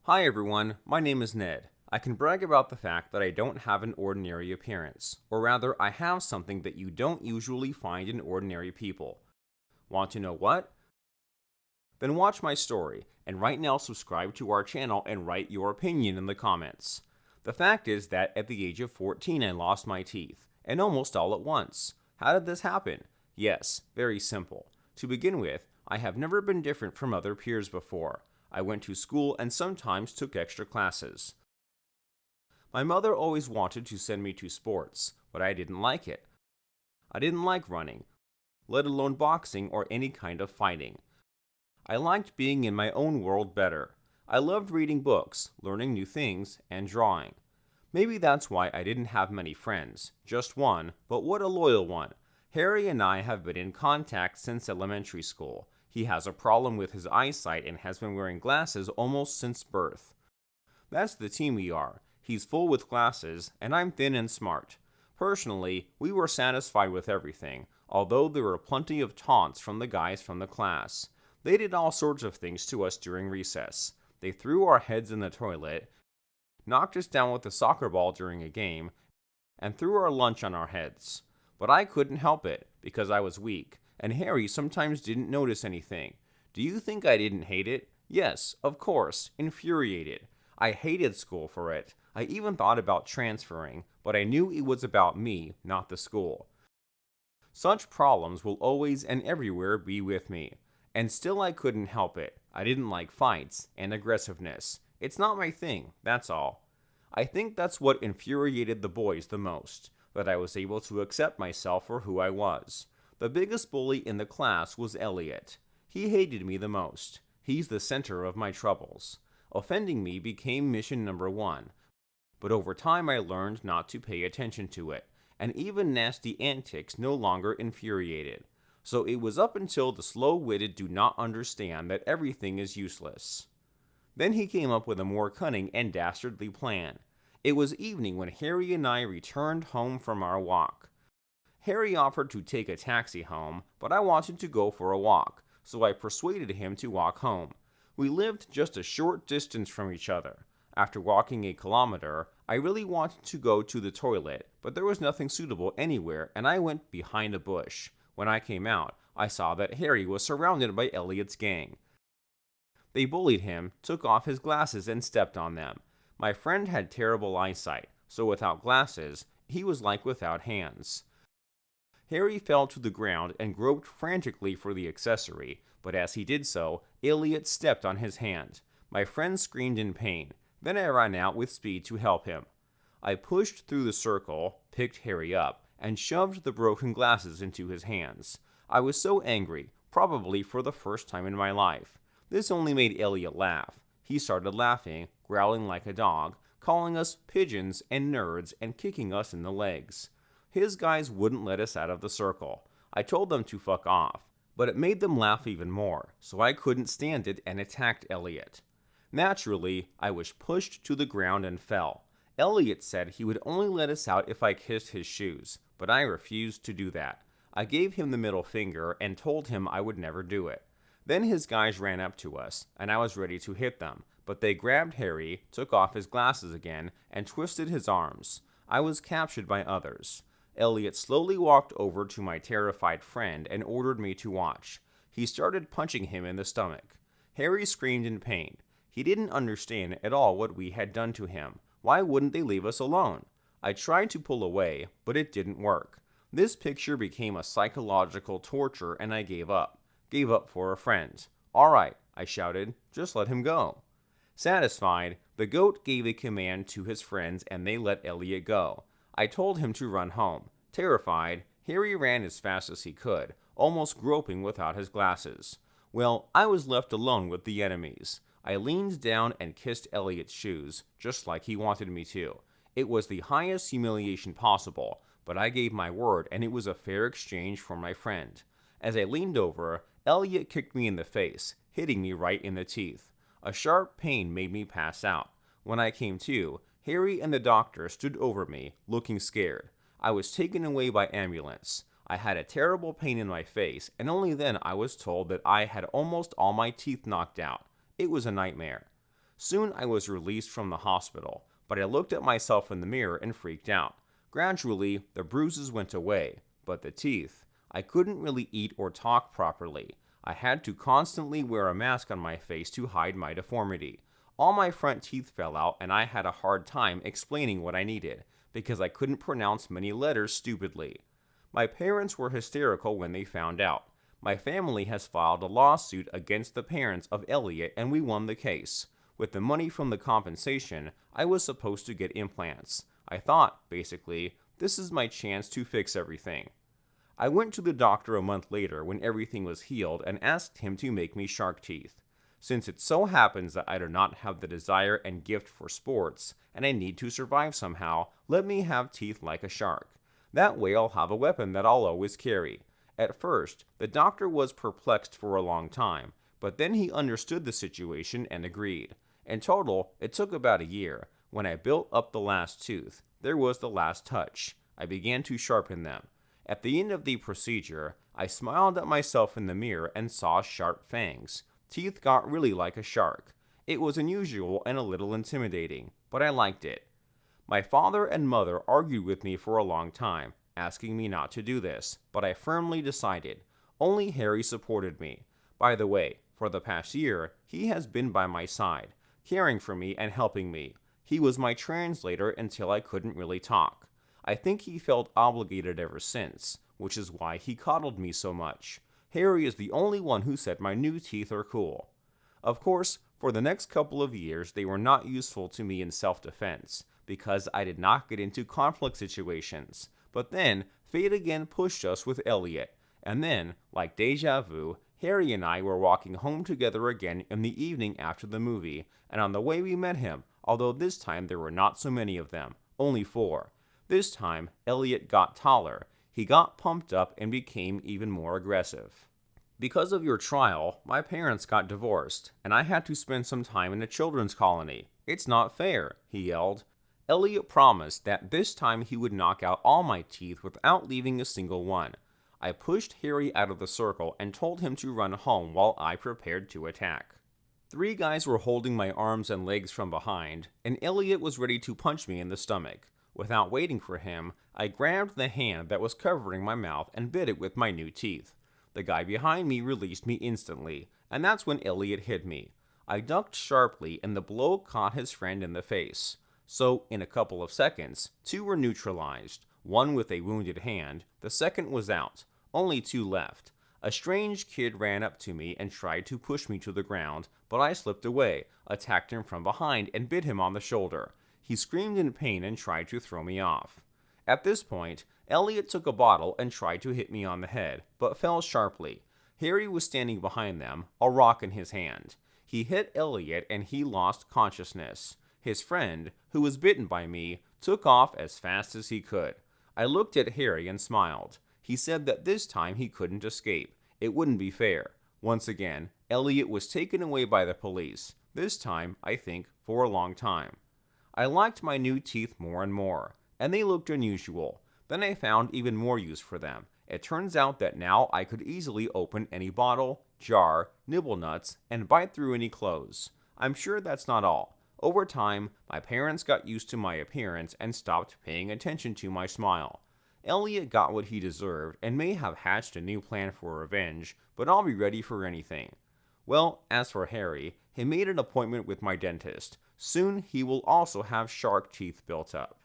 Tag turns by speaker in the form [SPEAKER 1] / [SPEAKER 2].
[SPEAKER 1] Hi everyone, my name is Ned. I can brag about the fact that I don't have an ordinary appearance, or rather, I have something that you don't usually find in ordinary people. Want to know what? Then watch my story, and right now subscribe to our channel and write your opinion in the comments. The fact is that at the age of 14 I lost my teeth, and almost all at once. How did this happen? Yes, very simple. To begin with, I have never been different from other peers before. I went to school and sometimes took extra classes. My mother always wanted to send me to sports, but I didn't like it. I didn't like running, let alone boxing or any kind of fighting. I liked being in my own world better. I loved reading books, learning new things, and drawing. Maybe that's why I didn't have many friends, just one, but what a loyal one. Harry and I have been in contact since elementary school. He has a problem with his eyesight and has been wearing glasses almost since birth. That's the team we are. He's full with glasses, and I'm thin and smart. Personally, we were satisfied with everything, although there were plenty of taunts from the guys from the class. They did all sorts of things to us during recess. They threw our heads in the toilet, knocked us down with a soccer ball during a game, and threw our lunch on our heads. But I couldn't help it, because I was weak, and Harry sometimes didn't notice anything. Do you think I didn't hate it? Yes, of course, infuriated. I hated school for it. I even thought about transferring, but I knew it was about me, not the school. Such problems will always and everywhere be with me. And still I couldn't help it. I didn't like fights and aggressiveness. It's not my thing, that's all. I think that's what infuriated the boys the most, that I was able to accept myself for who I was. The biggest bully in the class was Elliot. He hated me the most. He's the center of my troubles. Offending me became mission number one. But over time I learned not to pay attention to it, and even nasty antics no longer infuriated. So it was up until the slow-witted do not understand that everything is useless. Then he came up with a more cunning and dastardly plan. It was evening when Harry and I returned home from our walk. Harry offered to take a taxi home, but I wanted to go for a walk, so I persuaded him to walk home. We lived just a short distance from each other. After walking a kilometer, I really wanted to go to the toilet, but there was nothing suitable anywhere, and I went behind a bush. When I came out, I saw that Harry was surrounded by Elliot's gang. They bullied him, took off his glasses, and stepped on them. My friend had terrible eyesight, so without glasses, he was like without hands. Harry fell to the ground and groped frantically for the accessory, but as he did so, Elliot stepped on his hand. My friend screamed in pain. Then I ran out with speed to help him. I pushed through the circle, picked Harry up, and shoved the broken glasses into his hands. I was so angry, probably for the first time in my life. This only made Elliot laugh. He started laughing, growling like a dog, calling us pigeons and nerds and kicking us in the legs. His guys wouldn't let us out of the circle. I told them to fuck off, but it made them laugh even more, so I couldn't stand it and attacked Elliot. Naturally, I was pushed to the ground and fell. Elliot said he would only let us out if I kissed his shoes, but I refused to do that. I gave him the middle finger and told him I would never do it. Then his guys ran up to us, and I was ready to hit them, but they grabbed Harry, took off his glasses again, and twisted his arms. I was captured by others. Elliot slowly walked over to my terrified friend and ordered me to watch. He started punching him in the stomach. Harry screamed in pain. He didn't understand at all what we had done to him. Why wouldn't they leave us alone? I tried to pull away, but it didn't work. This picture became a psychological torture and I gave up. Gave up for a friend. All right, I shouted, just let him go. Satisfied, the goat gave a command to his friends and they let Elliot go. I told him to run home. Terrified, Harry ran as fast as he could, almost groping without his glasses. Well, I was left alone with the enemies. I leaned down and kissed Elliot's shoes, just like he wanted me to. It was the highest humiliation possible, but I gave my word and it was a fair exchange for my friend. As I leaned over, Elliot kicked me in the face, hitting me right in the teeth. A sharp pain made me pass out. When I came to, Harry and the doctor stood over me, looking scared. I was taken away by ambulance. I had a terrible pain in my face, and only then I was told that I had almost all my teeth knocked out. It was a nightmare. Soon I was released from the hospital, but I looked at myself in the mirror and freaked out. Gradually, the bruises went away, but the teeth, I couldn't really eat or talk properly. I had to constantly wear a mask on my face to hide my deformity. All my front teeth fell out and I had a hard time explaining what I needed, because I couldn't pronounce many letters stupidly. My parents were hysterical when they found out. My family has filed a lawsuit against the parents of Elliot and we won the case. With the money from the compensation, I was supposed to get implants. I thought, basically, this is my chance to fix everything. I went to the doctor a month later when everything was healed and asked him to make me shark teeth. Since it so happens that I do not have the desire and gift for sports, and I need to survive somehow, let me have teeth like a shark. That way I'll have a weapon that I'll always carry. At first, the doctor was perplexed for a long time, but then he understood the situation and agreed. In total, it took about a year. When I built up the last tooth, there was the last touch. I began to sharpen them. At the end of the procedure, I smiled at myself in the mirror and saw sharp fangs. Teeth got really like a shark. It was unusual and a little intimidating, but I liked it. My father and mother argued with me for a long time, asking me not to do this, but I firmly decided. Only Harry supported me. By the way, for the past year, he has been by my side, caring for me and helping me. He was my translator until I couldn't really talk. I think he felt obligated ever since, which is why he coddled me so much. Harry is the only one who said my new teeth are cool. Of course, for the next couple of years, they were not useful to me in self-defense, because I did not get into conflict situations. But then, fate again pushed us with Elliot, and then, like deja vu, Harry and I were walking home together again in the evening after the movie, and on the way we met him, although this time there were not so many of them, only 4. This time, Elliot got taller. He got pumped up and became even more aggressive. Because of your trial, my parents got divorced, and I had to spend some time in a children's colony. It's not fair, he yelled. Elliot promised that this time he would knock out all my teeth without leaving a single one. I pushed Harry out of the circle and told him to run home while I prepared to attack. 3 guys were holding my arms and legs from behind, and Elliot was ready to punch me in the stomach. Without waiting for him, I grabbed the hand that was covering my mouth and bit it with my new teeth. The guy behind me released me instantly, and that's when Elliot hit me. I ducked sharply and the blow caught his friend in the face. So, in a couple of seconds, 2 were neutralized, 1 with a wounded hand, the second was out, only 2 left. A strange kid ran up to me and tried to push me to the ground, but I slipped away, attacked him from behind and bit him on the shoulder. He screamed in pain and tried to throw me off. At this point, Elliot took a bottle and tried to hit me on the head, but fell sharply. Harry was standing behind them, a rock in his hand. He hit Elliot and he lost consciousness. His friend, who was bitten by me, took off as fast as he could. I looked at Harry and smiled. He said that this time he couldn't escape. It wouldn't be fair. Once again, Elliot was taken away by the police. This time, I think, for a long time. I liked my new teeth more and more, and they looked unusual. Then I found even more use for them. It turns out that now I could easily open any bottle, jar, nibble nuts, and bite through any clothes. I'm sure that's not all. Over time, my parents got used to my appearance and stopped paying attention to my smile. Elliot got what he deserved and may have hatched a new plan for revenge, but I'll be ready for anything. Well, as for Harry, he made an appointment with my dentist. Soon he will also have shark teeth built up.